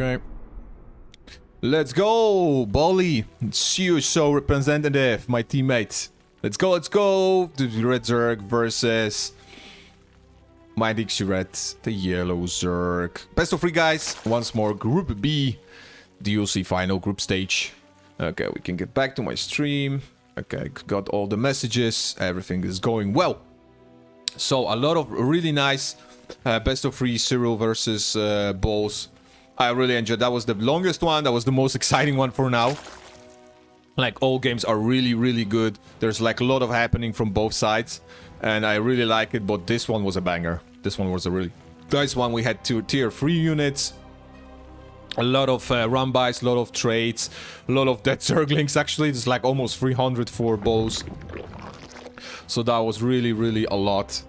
Okay. Let's go, Bali. It's you, so representative, my teammate. Let's go, let's go. The red Zerg versus my Dixie Red, the yellow Zerg. Best of 3, guys. Once more, Group B, DLC final group stage. Okay, we can get back to my stream. Okay, got all the messages. Everything is going well. So, a lot of really nice best of 3 Cyril versus Balls. I really enjoyed. That was the longest one. That was the most exciting one for now. Like, all games are really, really good. There's like a lot of happening from both sides. And I really like it, but this one was a banger. This one was a really nice one. We had 2 tier 3 units. A lot of run-bys, a lot of trades. A lot of dead Zerglings, actually. It's like almost 300 for Balls. So that was really, really a lot.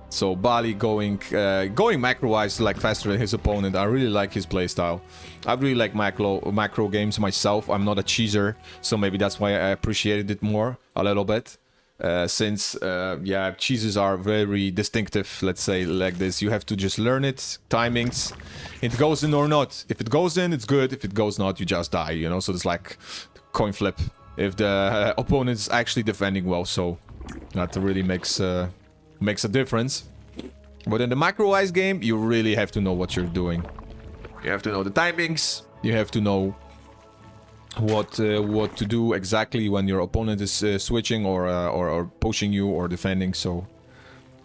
So Bali going macro-wise like faster than his opponent. I really like his playstyle. I really like macro games myself. I'm not a cheeser, so maybe that's why I appreciated it more a little bit. Since yeah, cheeses are very distinctive, let's say like this. You have to just learn it, timings. It goes in or not. If it goes in, it's good. If it goes not, you just die, you know? So it's like coin flip. If the opponent is actually defending well, so that really makes a difference. But in the macro-wise game, you really have to know what you're doing. You have to know the timings. You have to know what to do exactly when your opponent is switching or pushing you or defending. So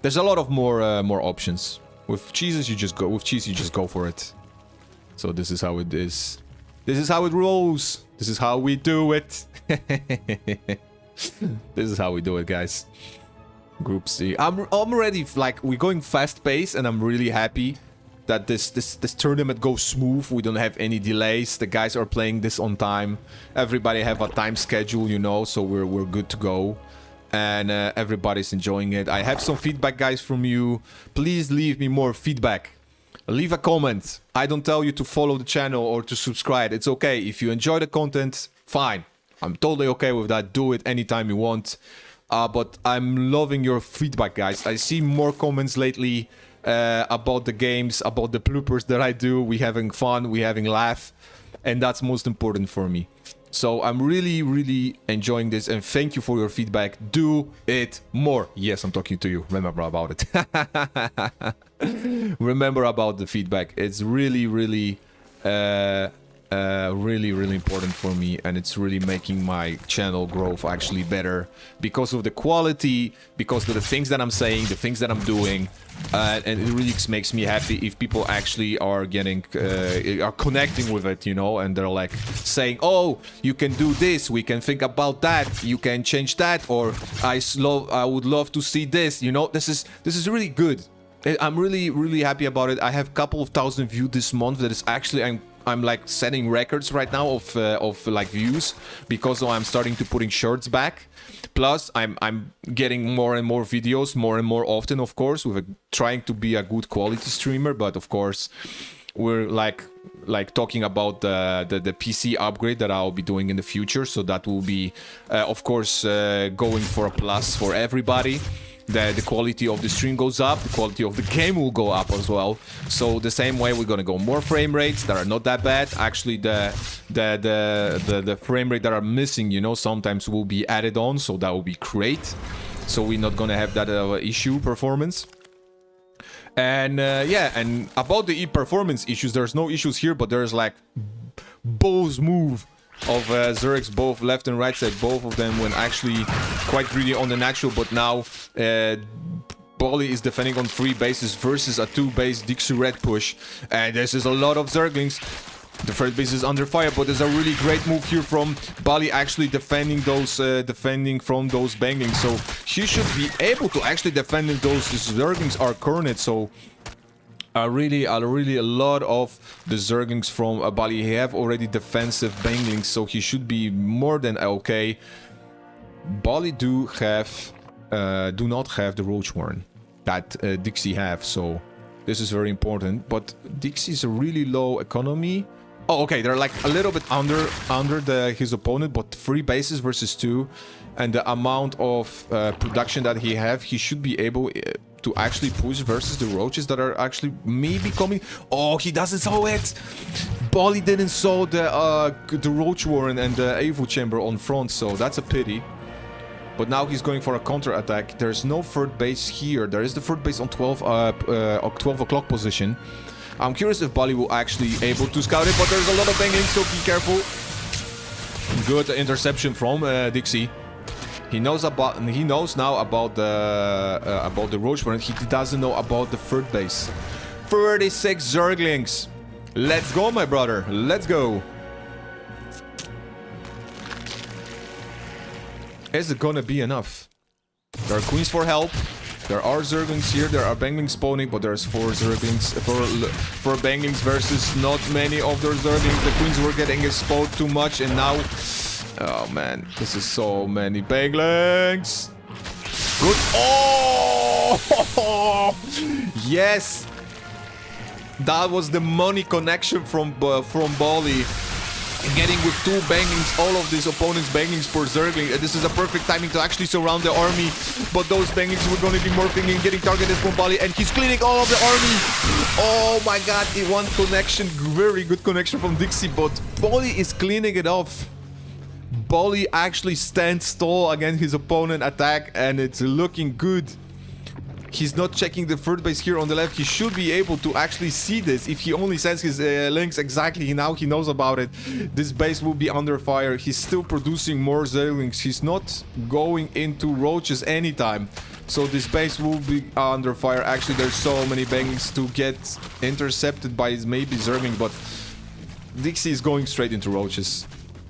there's a lot of more options. With cheeses, you just go. With cheese, you just go for it. So this is how it is. This is how it rolls. This is how we do it. This is how we do it, guys. Group C. I'm already like we're going fast pace, and I'm really happy that this tournament goes smooth. We don't have any delays. The guys are playing this on time. Everybody have a time schedule, you know, so we're good to go, and everybody's enjoying it. I have some feedback, guys, from you. Please leave me more feedback. Leave a comment. I don't tell you to follow the channel or to subscribe. It's okay if you enjoy the content. Fine, I'm totally okay with that. Do it anytime you want. But I'm loving your feedback, guys. I see more comments lately about the games, about the bloopers that I do. We having fun, we having laugh, and that's most important for me. So I'm really, really enjoying this, and thank you for your feedback. Do it more. Yes, I'm talking to you. Remember about it. Remember about the feedback. It's really, really... really important for me, and it's really making my channel growth actually better because of the quality, because of the things that I'm saying, the things that I'm doing, and it really makes me happy if people actually are getting are connecting with it, you know, and they're like saying, oh, you can do this, we can think about that, you can change that, or I would love to see this, you know. This is really good. I'm really, really happy about it. I have a couple of thousand views this month. That is actually I'm like setting records right now of like views because I'm starting to putting shorts back. Plus I'm getting more and more videos more and more often, of course, with trying to be a good quality streamer. But of course, we're like talking about the PC upgrade that I'll be doing in the future. So that will be of course going for a plus for everybody. The quality of the stream goes up, the quality of the game will go up as well. So the same way, we're gonna go more frame rates that are not that bad. Actually, the frame rate that are missing, you know, sometimes will be added on, so that will be great. So we're not gonna have that issue performance. And yeah, and about the performance issues, there's no issues here, but there's like Bo's move of Zergs, both left and right side, both of them went actually quite greedy on the natural, but now Bali is defending on 3 bases versus a 2-base Dixie Red push, and this is a lot of Zerglings. The first base is under fire, but there's a really great move here from Bali actually defending those from those bangings, so he should be able to actually defend those Zerglings are cornered. So a lot of the Zerglings from Bali have already defensive banglings, so he should be more than okay. Bali do not have the Roach Warren that Dixie have, so this is very important. But Dixie's a really low economy. Oh, okay, they're like a little bit under his opponent, but 3 bases versus 2, and the amount of production that he have, he should be able to actually push versus the roaches that are actually maybe coming. Oh, he doesn't saw it. Bali didn't saw the Roach Warren and the Evo Chamber on front, so that's a pity. But now he's going for a counter attack. There's no third base here. There is the third base on 12 o'clock position. I'm curious if Bali will actually able to scout it, but there's a lot of banging, so be careful. Good interception from Dixie. He knows now about the Roach Warren. He doesn't know about the third base. 36 Zerglings. Let's go, my brother. Let's go. Is it gonna be enough? There are queens for help. There are Zerglings here. There are banglings spawning, but there's 4 Zerglings. 4 banglings versus not many of their Zerglings. The queens were getting exposed too much, and now... Oh, man. This is so many banglings. Good. Oh! Yes! That was the money connection from Bali. Getting with 2 bangings, all of these opponents' bangings per Zergling. This is a perfect timing to actually surround the army. But those bangings were going to be morphing and getting targeted from Bali. And he's cleaning all of the army. Oh my god, one connection. Very good connection from Dixie. But Bali is cleaning it off. Bali actually stands tall against his opponent attack. And it's looking good. He's not checking the third base here on the left. He should be able to actually see this. If he only sends his links exactly, now he knows about it. This base will be under fire. He's still producing more Zerglings. He's not going into roaches anytime. So this base will be under fire. Actually, there's so many bangings to get intercepted by his maybe Zergling. But Dixie is going straight into roaches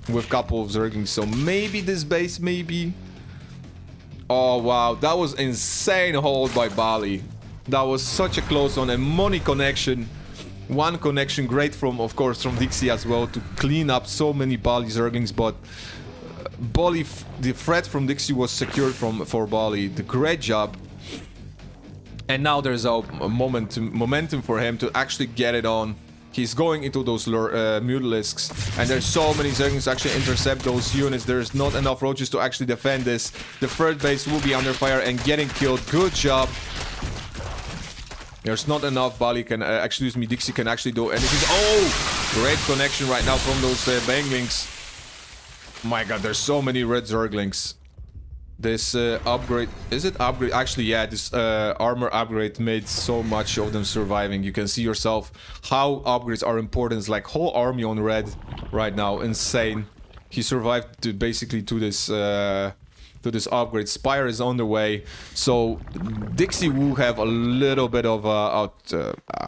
with a couple of Zerglings. So maybe this base, maybe... Oh, wow. That was insane hold by Bali. That was such a close one. And money connection. One connection great from, of course, from Dixie as well to clean up so many Bali Zerglings. But Bali, the threat from Dixie was secured for Bali. The great job. And now there's a momentum for him to actually get it on. He's going into those Mutalisks, and there's so many Zerglings to actually intercept those units. There's not enough roaches to actually defend this. The third base will be under fire and getting killed. Good job. There's not enough. Bali can, Dixie can actually do anything. Oh! Great connection right now from those banglings. My god, there's so many red Zerglings. This upgrade... Is it upgrade? Actually, yeah, this armor upgrade made so much of them surviving. You can see yourself how upgrades are important. It's like whole army on red right now. Insane. He survived basically to this upgrade. Spire is on the way. So Dixie will have a little bit of a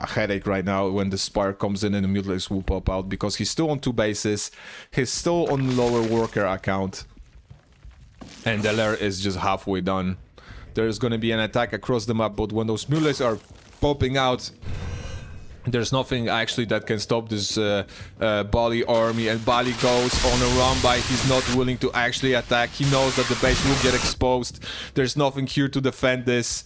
headache right now when the Spire comes in and the Mutalisks will pop out. Because he's still on 2 bases. He's still on lower worker account. And the lair is just halfway done. There's gonna be an attack across the map, but when those Mutalisks are popping out, there's nothing actually that can stop this Bali army. And Bali goes on a run by. He's not willing to actually attack. He knows that the base will get exposed. There's nothing here to defend this.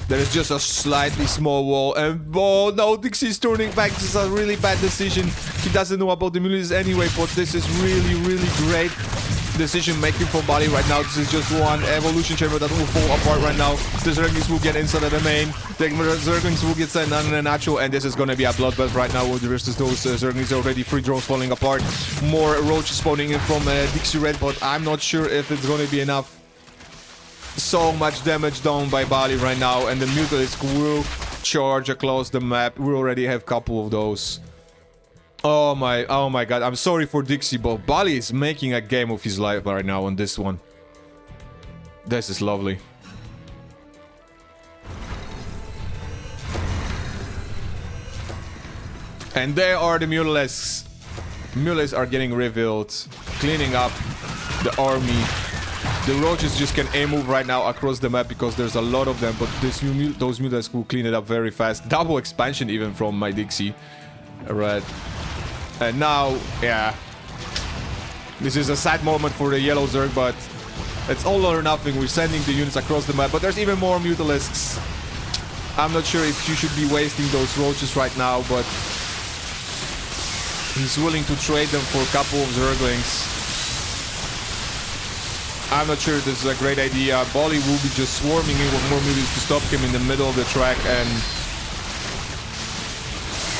There is just a slightly small wall. And oh no, Dixie's turning back. This is a really bad decision. He doesn't know about the Mutalisks anyway, but this is really, really great decision making from Bali right now. This is just one evolution chamber that will fall apart right now. The Zerglings will get inside of the main. The Zerglings will get sent on a natural, and this is gonna be a bloodbath right now versus those Zerglings. Already 3 drones falling apart. More roaches spawning in from Dixie Red, but I'm not sure if it's gonna be enough. So much damage done by Bali right now, and the Mutalisk will charge across the map. We already have a couple of those. Oh my god, I'm sorry for Dixie, but Bali is making a game of his life right now on this one. This is lovely. And there are the Mutalisks. Mutalisks are getting revealed, cleaning up the army. The roaches just can move right now across the map because there's a lot of them, but those Mutalisks will clean it up very fast. Double expansion even from my Dixie. Right. And now, yeah, this is a sad moment for the yellow Zerg, but it's all or nothing. We're sending the units across the map, but there's even more Mutalisks. I'm not sure if you should be wasting those roaches right now, but he's willing to trade them for a couple of Zerglings. I'm not sure this is a great idea. Bali will be just swarming in with more Mutalisks to stop him in the middle of the track, and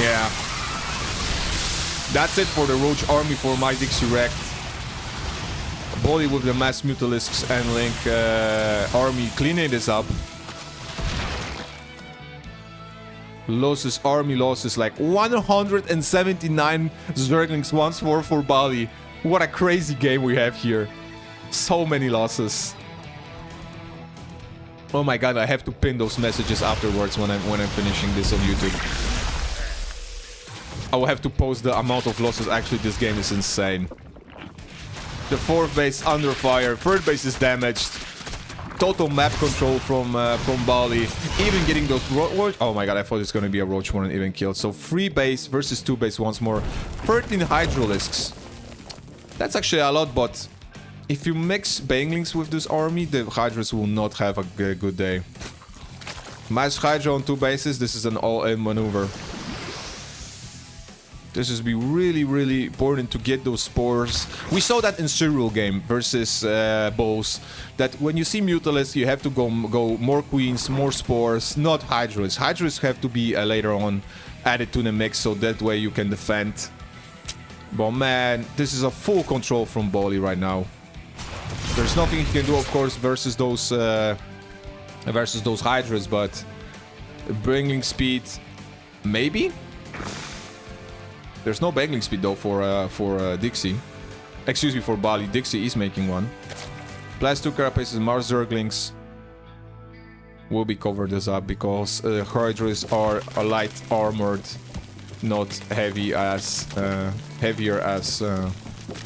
yeah. That's it for the Roach army for my Dixie Wrecked. Bali with the mass Mutalisks and Link army cleaning this up. Losses, army losses, like 179 Zerglings once more for Bali. What a crazy game we have here. So many losses. Oh my god, I have to pin those messages afterwards when I'm finishing this on YouTube. I will have to post the amount of losses. Actually, this game is insane. The 4th base under fire, 3rd base is damaged. Total map control from Bali. Even getting those roach. Oh my god, I thought it's gonna be a roach one and even killed. So 3 base versus 2 base once more. 13 Hydralisks. That's actually a lot, but if you mix Banglings with this army, the Hydras will not have a good day. Mass Hydra on 2 bases. This is an all-in maneuver. This is be really, really important to get those spores. We saw that in Serial game versus Bows. That when you see Mutalisks, you have to go more queens, more spores, not Hydras. Hydras have to be later on added to the mix, so that way you can defend. But man, this is a full control from Bali right now. There's nothing he can do, of course, versus those Hydras, but bringing speed, maybe. There's no bangling speed though for Dixie. Excuse me, for Bali. Dixie is making one. Plus 2 carapaces, Mars Zerglings will be covered this up because Hydras are light armored, not heavy as heavier as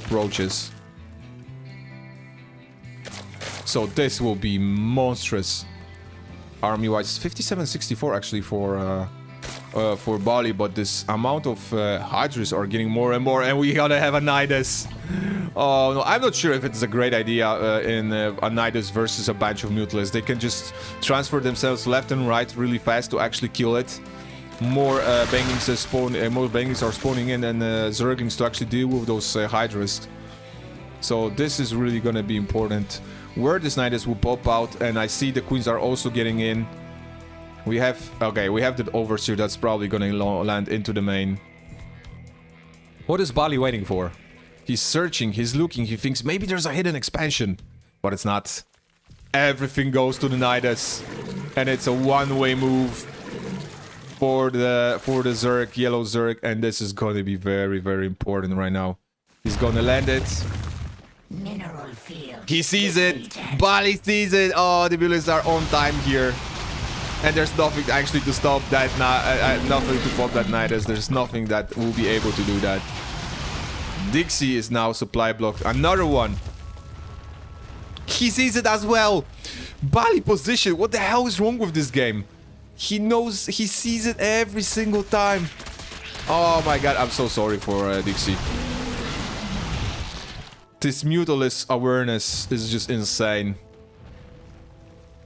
roaches. So this will be monstrous. Army-wise, 57-64 actually for Bali, but this amount of Hydras are getting more and more, and we gotta have a Nidus. Oh no, I'm not sure if it's a great idea in a Nidus versus a bunch of Mutalisks. They can just transfer themselves left and right really fast to actually kill it. More Banglings are spawning in, and Zerglings to actually deal with those Hydras. So this is really gonna be important. Where this Nidus will pop out, and I see the queens are also getting in. We have the Overseer that's probably gonna land into the main. What is Bali waiting for? He's searching, he's looking, he thinks maybe there's a hidden expansion. But it's not. Everything goes to the Nidus. And it's a one-way move for the Zerg, yellow Zerg, and this is gonna be very, very important right now. He's gonna land it. Mineral field. He sees it. Bali sees it. Oh, the bullets are on time here. And there's nothing actually to stop that, nothing to pop that Nidus. There's nothing that will be able to do that. Dixie is now supply blocked. Another one. He sees it as well. Bali position. What the hell is wrong with this game? He knows, he sees it every single time. Oh my god, I'm so sorry for Dixie. This Mutalisk awareness is just insane.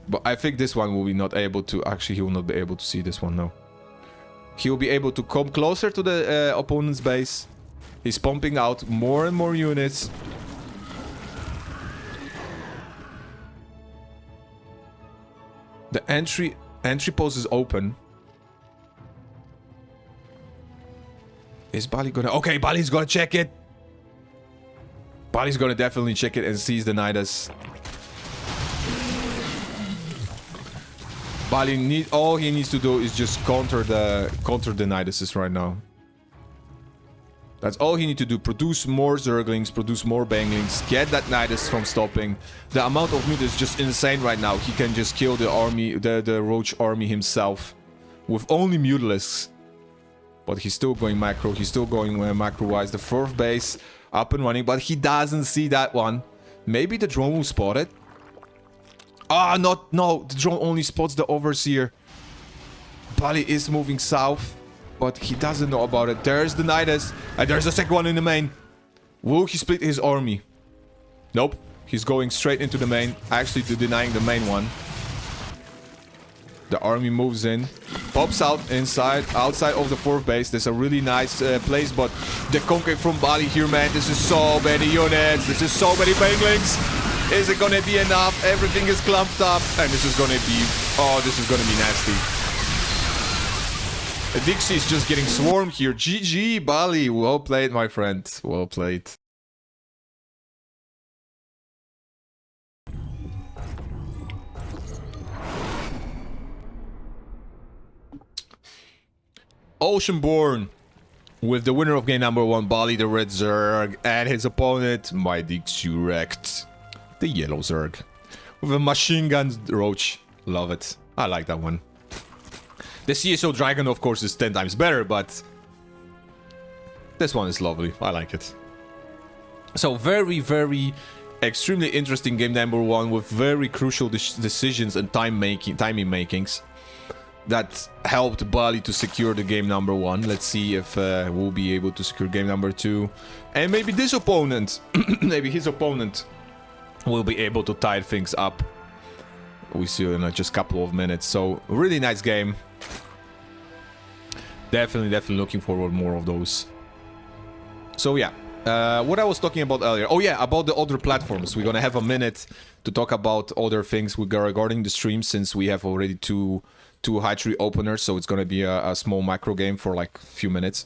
But I think this one will be not able to... Actually, he will not be able to see this one, no. He will be able to come closer to the opponent's base. He's pumping out more and more units. The entry post is open. Is Bali gonna... Okay, Bali's gonna check it. Bali's gonna definitely check it and seize the Nidus. Bali all he needs to do is just counter the Niduses right now. That's all he needs to do. Produce more Zerglings, produce more Banglings, get that Nidus from stopping. The amount of loot is just insane right now. He can just kill the army, the Roach army himself with only Mutalisks. But he's still going macro. He's still going macro-wise. The 4th base up and running, but he doesn't see that one. Maybe the drone will spot it. Ah, no, the drone only spots the Overseer. Bali is moving south, but he doesn't know about it. There's the Nidus, and there's the second one in the main. Will he split his army? Nope, he's going straight into the main, actually denying the main one. The army moves in, pops out outside of the 4th base. There's a really nice place, but the concave from Bali here, man, this is so many units, this is so many Banglings. Is it gonna be enough? Everything is clumped up, and this is gonna be... Oh, this is gonna be nasty. Dixie is just getting swarmed here. GG, Bali. Well played, my friend. Well played. Oceanborn with the winner of game number 1, Bali the red Zerg, and his opponent, my Dixie wrecked the yellow Zerg. With a machine gun roach. Love it. I like that one. The CSO Dragon, of course, is 10 times better, but this one is lovely. I like it. So very, very extremely interesting game number 1 with very crucial decisions and timing makings that helped Bali to secure the game number 1. Let's see if we'll be able to secure game number 2. And maybe this opponent, maybe his opponent will be able to tie things up. We see in just a couple of minutes. So, really nice game. Definitely looking forward to more of those. So, yeah. What I was talking about earlier. Oh, yeah, about the other platforms. We're gonna have a minute to talk about other things regarding the stream, since we have already two high tree openers. So, it's gonna be a small micro game for like a few minutes.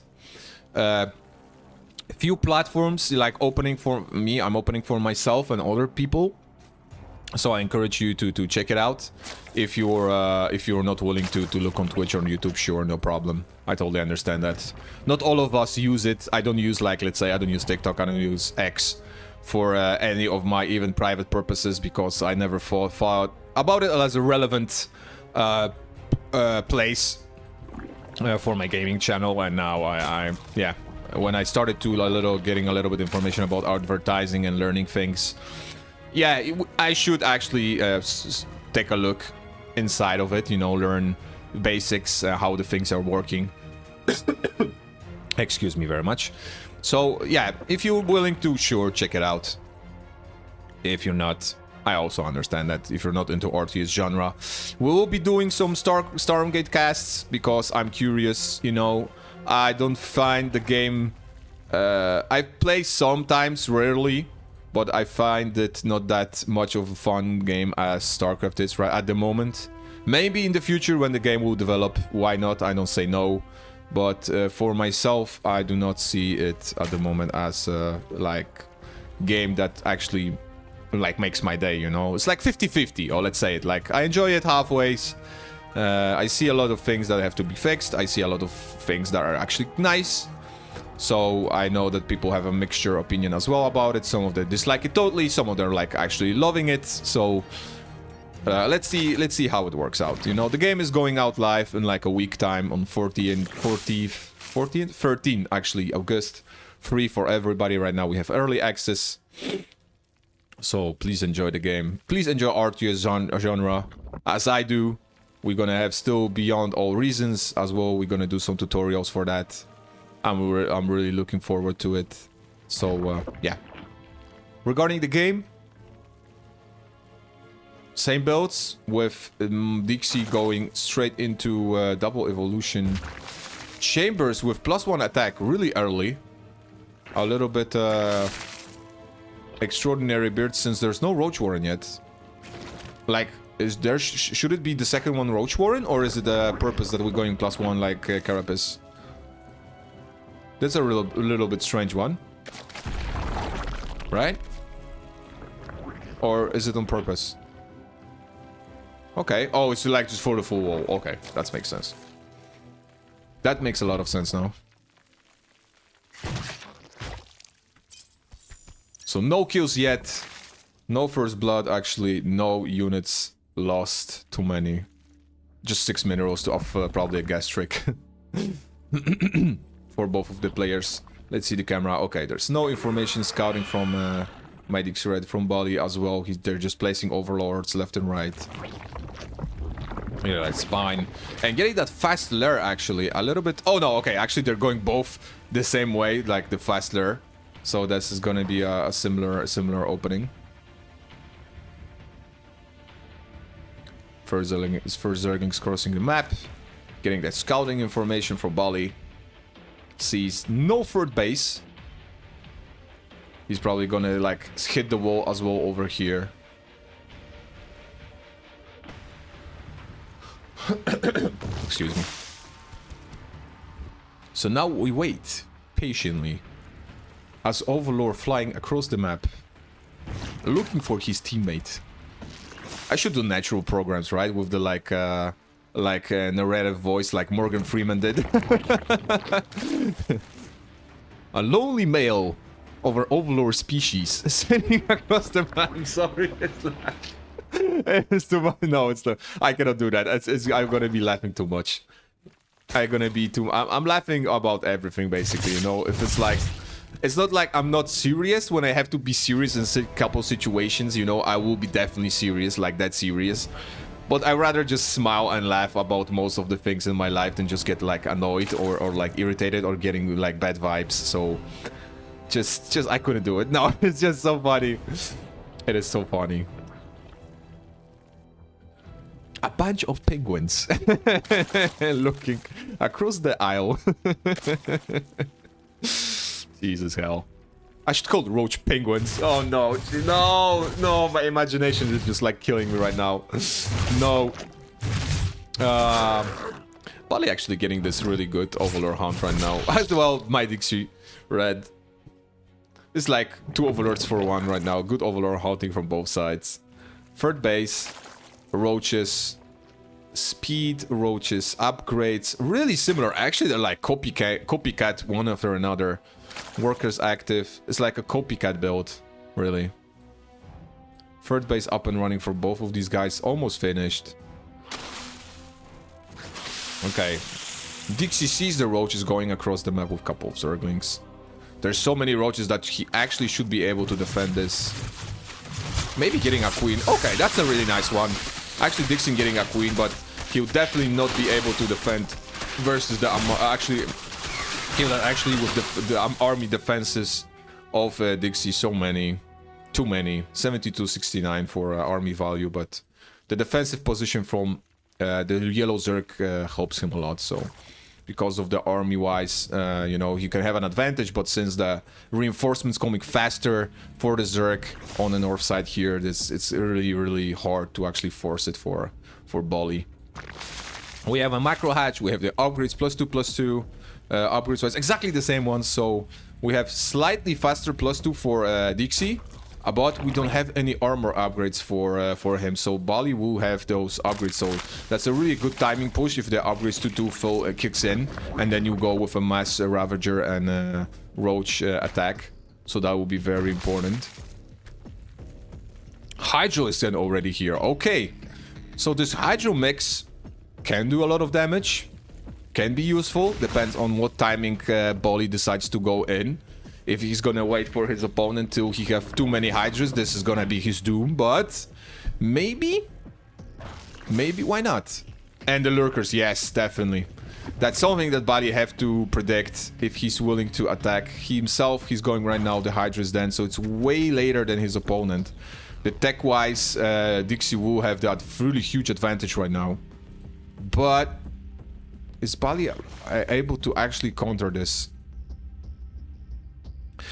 Few platforms like opening for me. I'm opening for myself and other people. So I encourage you to check it out. If you're not willing to look on Twitch or on YouTube, sure, no problem. I totally understand that. Not all of us use it. I don't use, like, let's say I don't use TikTok, I don't use X for any of my even private purposes, because I never thought about it as a relevant place for my gaming channel. And now yeah, when I started to getting a little bit information about advertising and learning things, yeah, I should actually take a look inside of it, you know, learn basics, how the things are working. Excuse me very much. So, yeah, if you're willing to, sure, check it out. If you're not, I also understand that if you're not into RTS genre. We will be doing some Stormgate casts, because I'm curious, you know. I don't find the game... I play sometimes, rarely, but I find it not that much of a fun game as Starcraft is right at the moment. Maybe in the future when the game will develop, why not? I don't say no. But for myself, I do not see it at the moment as a like game that actually like makes my day, you know? It's like 50-50, or let's say it like I enjoy it halfway. I see a lot of things that have to be fixed. I see a lot of things that are actually nice. So I know that people have a mixture opinion as well about it. Some of them dislike it totally. Some of them are like actually loving it. So let's see how it works out. You know, the game is going out live in like a week time on 13 actually August. Free for everybody right now. We have early access. So please enjoy the game. Please enjoy RTS genre as I do. We're gonna have still Beyond All Reasons as well. We're gonna do some tutorials for that. I'm really looking forward to it. So, yeah. Regarding the game, same builds with Dixie going straight into double evolution. Chambers with +1 attack really early. A little bit extraordinary build since there's no Roach Warren yet. Like, is there should it be the second one Roach Warren, or is it the purpose that we're going +1 like Carapace? That's a little bit strange one. Right? Or is it on purpose? Okay. Oh, it's like just for the full wall. Okay, that makes sense. That makes a lot of sense now. So no kills yet. No first blood, actually. No units lost. Too many. Just 6 minerals to off probably a gas trick. For both of the players. Let's see the camera. Okay, there's no information scouting from my Dixie Red from Bali as well. They're just placing overlords left and right. Yeah, that's fine. And getting that fast lair actually a little bit... Oh no, okay, actually they're going both the same way, like the fast lair. So this is gonna be a similar opening. First Zerglings crossing the map. Getting that scouting information for Bali. Sees no third base. He's probably gonna like hit the wall as well over here. Excuse me. So now we wait patiently as Overlord flying across the map, looking for his teammate. I should do natural programs, right? With the like narrative voice like Morgan Freeman did. A lonely male over Overlord species sitting across the map. I'm sorry, it's too much. No, it's not. I cannot do that. I'm gonna be laughing too much. I'm laughing about everything basically, you know. If it's like, it's not like I'm not serious when I have to be serious in a couple situations, you know. I will be definitely serious, like that serious. But I rather just smile and laugh about most of the things in my life than just get like annoyed or like irritated or getting like bad vibes. So just I couldn't do it. No, it's just so funny. It is so funny. A bunch of penguins looking across the aisle. Jesus hell. I should call the roach penguins. Oh no, no, my imagination is just like killing me right now. No. Bali actually getting this really good Overlord hunt right now. As well, my Dixie red. It's like 2 Overlords for 1 right now. Good Overlord hunting from both sides. Third base, roaches, speed, roaches, upgrades. Really similar. Actually, they're like copycat one after another. Workers active. It's like a copycat build, really. Third base up and running for both of these guys. Almost finished. Okay. Dixie sees the roaches going across the map with a couple of zerglings. There's so many roaches that he actually should be able to defend this. Maybe getting a queen. Okay, that's a really nice one. Actually, Dixon getting a queen, but he'll definitely not be able to defend versus the actually with the army defenses of Dixie. So many, too many. 72-69 for army value, but the defensive position from the yellow Zerg helps him a lot. So because of the army wise, you know, he can have an advantage, but since the reinforcements coming faster for the Zerg on the north side here, it's really hard to actually force it for Bali. We have a macro hatch, we have the upgrades +2/+2, upgrades wise exactly the same ones, so we have slightly faster +2 for Dixie. But we don't have any armor upgrades for him, so Bali will have those upgrades. So that's a really good timing push if the upgrades to 2 full kicks in, and then you go with a mass Ravager and Roach attack. So that will be very important. Hydro is then already here. Okay, so this Hydro mix can do a lot of damage, can be useful, depends on what timing Bali decides to go in. If he's gonna wait for his opponent till he have too many Hydras, this is gonna be his doom, but maybe, why not? And the Lurkers, yes, definitely. That's something that Bali have to predict if he's willing to attack himself. He's going right now the Hydras then, so it's way later than his opponent. The tech-wise, Dixie will have that really huge advantage right now. But is Bali able to actually counter this?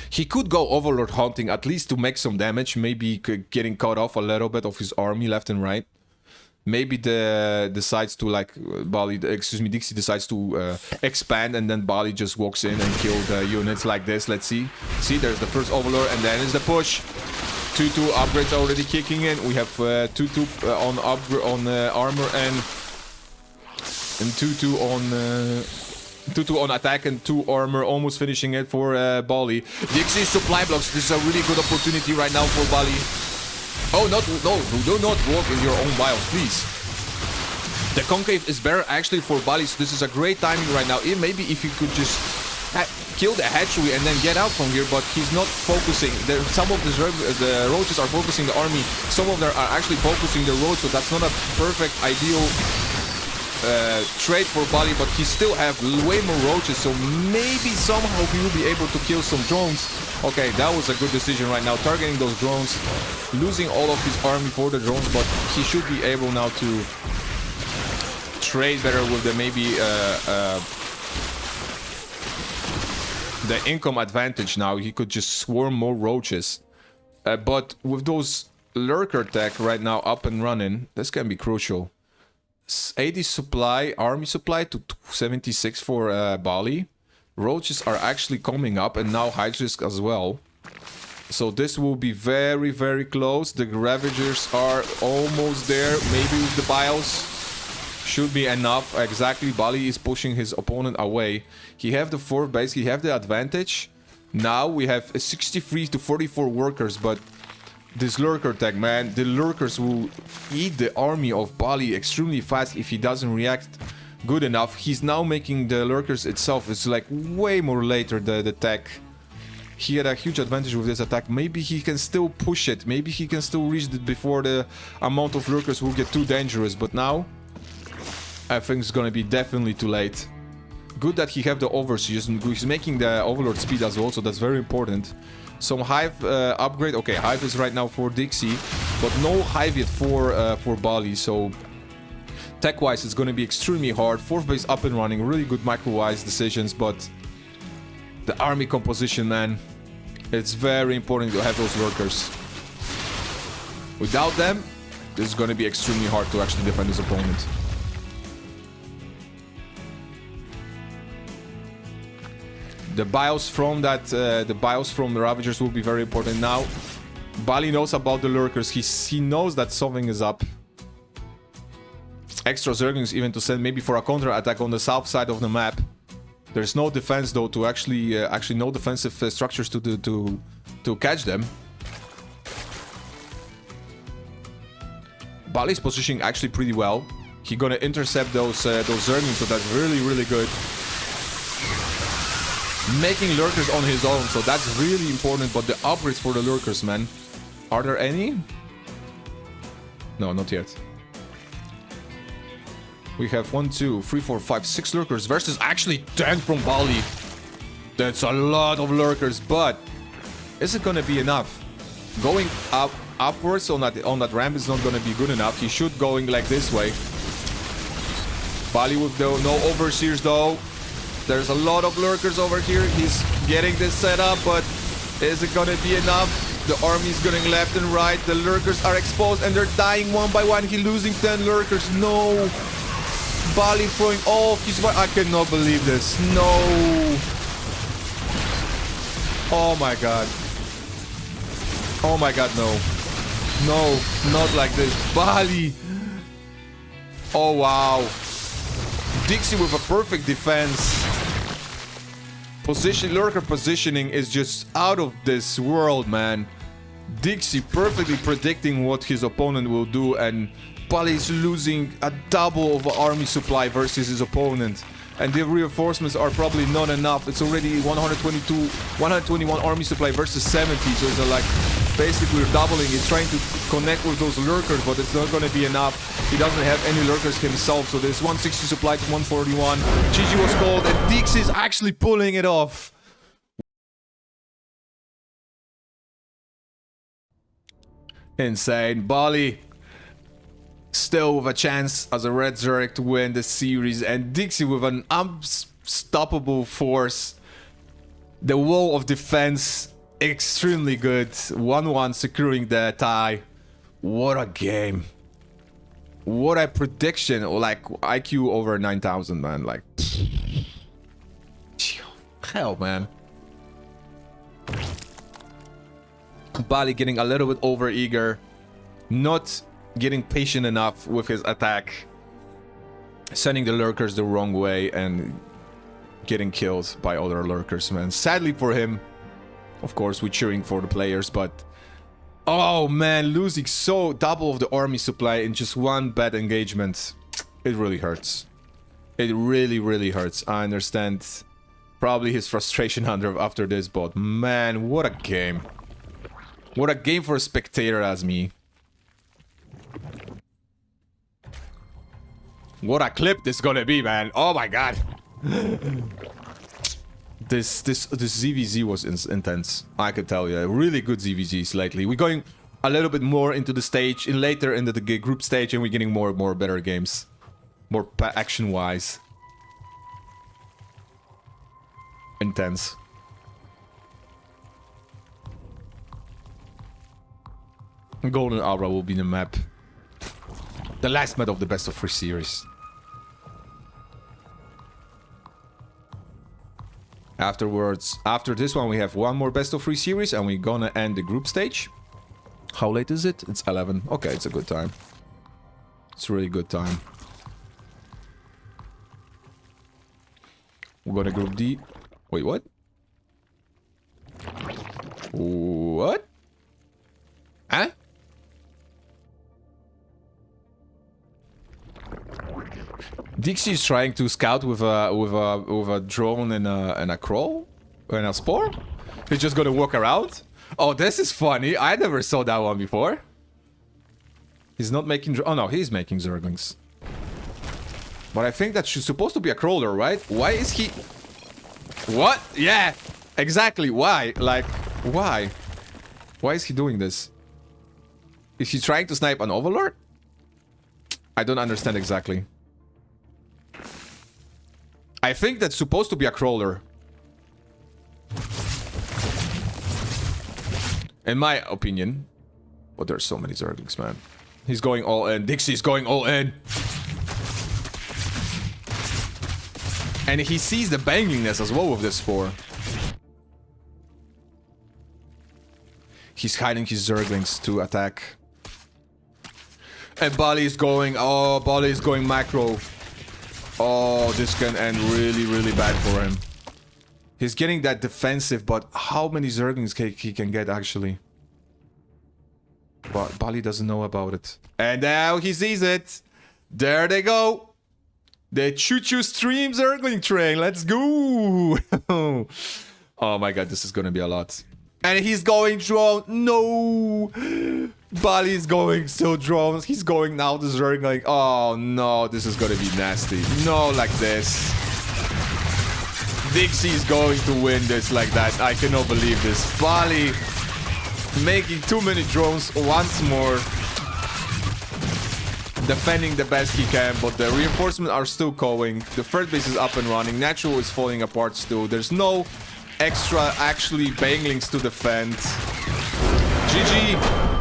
He could go Overlord hunting at least to make some damage, maybe getting cut off a little bit of his army left and right. Maybe decides to like Dixie decides to expand, and then Bali just walks in and kill the units like this. Let's see. See, there's the first Overlord, and then is the push. 2-2 upgrades already kicking in. We have 2-2 on armor and 2-2 on. 2-2 on attack and 2 armor, almost finishing it for Bali. Dixie's supply blocks. This is a really good opportunity right now for Bali. Oh, no, do not walk in your own biome, please. The concave is better actually for Bali, so this is a great timing right now. Maybe if you could just kill the hatchery and then get out from here, but he's not focusing. Some of the roaches are focusing the army. Some of them are actually focusing the road, so that's not a perfect, ideal trade for Bali, but he still have way more roaches, so maybe somehow he will be able to kill some drones. Okay, that was a good decision right now, targeting those drones, losing all of his army for the drones, but he should be able now to trade better with the maybe the income advantage now. He could just swarm more roaches, but with those lurker tech right now up and running, this can be crucial. 80 supply, army supply to 76 for Bali. Roaches are actually coming up, and now Hydrisk as well. So this will be very, very close. The Ravagers are almost there. Maybe with the BIOS should be enough. Exactly, Bali is pushing his opponent away. He have the 4th base, he have the advantage. Now we have a 63 to 44 workers, but this lurker tag, man, the lurkers will eat the army of Bali extremely fast if he doesn't react good enough. He's now making the lurkers itself. It's like way more later, the tech. He had a huge advantage with this attack. Maybe he can still push it. Maybe he can still reach it before the amount of lurkers will get too dangerous. But now, I think it's gonna be definitely too late. Good that he have the overseers and he's making the overlord speed as well, so that's very important. Some hive upgrade. Okay, hive is right now for Dixie, but no hive yet for Bali. So tech-wise, it's gonna be extremely hard. 4th base up and running, really good micro-wise decisions, but the army composition, man, it's very important to have those lurkers. Without them, this is gonna be extremely hard to actually defend his opponent. The BIOS from the Ravagers will be very important now. Bali knows about the lurkers. He knows that something is up. Extra Zerglings even to send maybe for a counter attack on the south side of the map. There's no defense though to actually no defensive structures to catch them. Bali's positioning actually pretty well. He's gonna intercept those Zerglings, so that's really, really good. Making lurkers on his own, so that's really important. But the upgrades for the lurkers, man, are there any? No, not yet. We have 1, 2, 3, 4, 5, 6 lurkers versus actually 10 from Bali. That's a lot of lurkers, but is it gonna be enough? Going upwards on that ramp is not gonna be good enough. He should going like this way. Bali with no overseers though. There's a lot of lurkers over here. He's getting this set up, but is it gonna be enough? The army's going left and right. The lurkers are exposed and they're dying one by one. He's losing 10 lurkers. No. Bali throwing all of his... I cannot believe this. No. Oh my god. Oh my god, no. No, not like this. Bali. Oh wow. Dixie with a perfect defense. Lurker positioning is just out of this world, man. Dixie perfectly predicting what his opponent will do, and Bali is losing a double of army supply versus his opponent. And the reinforcements are probably not enough. It's already 121 army supply versus 70, so it's like basically we're doubling. He's trying to connect with those lurkers, but it's not going to be enough. He doesn't have any lurkers himself, so there's 160 supply to 141. GG was called, and Dixie is actually pulling it off. Insane. Bali still with a chance as a Red Zerg to win the series, and Dixie with an unstoppable force. The wall of defense extremely good. 1-1 securing the tie. What a game. What a prediction. Like IQ over 9,000, man. Like hell, man. Bali getting a little bit over eager, not getting patient enough with his attack, sending the lurkers the wrong way and getting killed by other lurkers, man. Sadly for him, of course, we're cheering for the players, but oh man, losing so double of the army supply in just one bad engagement, it really hurts. It really, really hurts. I understand probably his frustration after this, but man, what a game. What a game for a spectator as me. What a clip this gonna be, man. Oh my god. This ZVZ was intense. I could tell you. Really good ZVZs lately. We're going a little bit more into the stage, later into the group stage, and we're getting more and more better games. More action-wise. Intense. Golden Aura will be the map. The last map of the best of 3 series. Afterwards, after this one, we have one more best of 3 series, and we're gonna end the group stage. How late is it? It's 11. Okay, it's a good time. It's a really good time. We're gonna group D. Wait, what? What? Huh? Dixie is trying to scout with a drone and a crawl and a spore. He's just gonna walk around. Oh, this is funny. I never saw that one before. He's not making. Oh no, he's making Zerglings. But I think that's supposed to be a crawler, right? Why is he? What? Yeah, exactly. Why? Like, why? Why is he doing this? Is he trying to snipe an overlord? I don't understand exactly. I think that's supposed to be a crawler. In my opinion. But there's so many Zerglings, man. He's going all in. Dixie's going all in. And he sees the bangingness as well with this spore. He's hiding his Zerglings to attack. And Bali is going... Oh, Bali is going macro. Oh, this can end really, really bad for him. He's getting that defensive, but how many Zerglings he can get, actually? But Bali doesn't know about it. And now he sees it. There they go. The choo-choo stream Zergling train. Let's go. Oh my god, this is gonna be a lot. And he's going drone. No. Bali's going still drones. He's going now to Zergling. Oh no, this is gonna be nasty. No, like this. Dixie's going to win this like that. I cannot believe this. Bali making too many drones once more. Defending the best he can, but the reinforcements are still going. The third base is up and running. Natural is falling apart still. There's no extra actually banglings to defend. GG.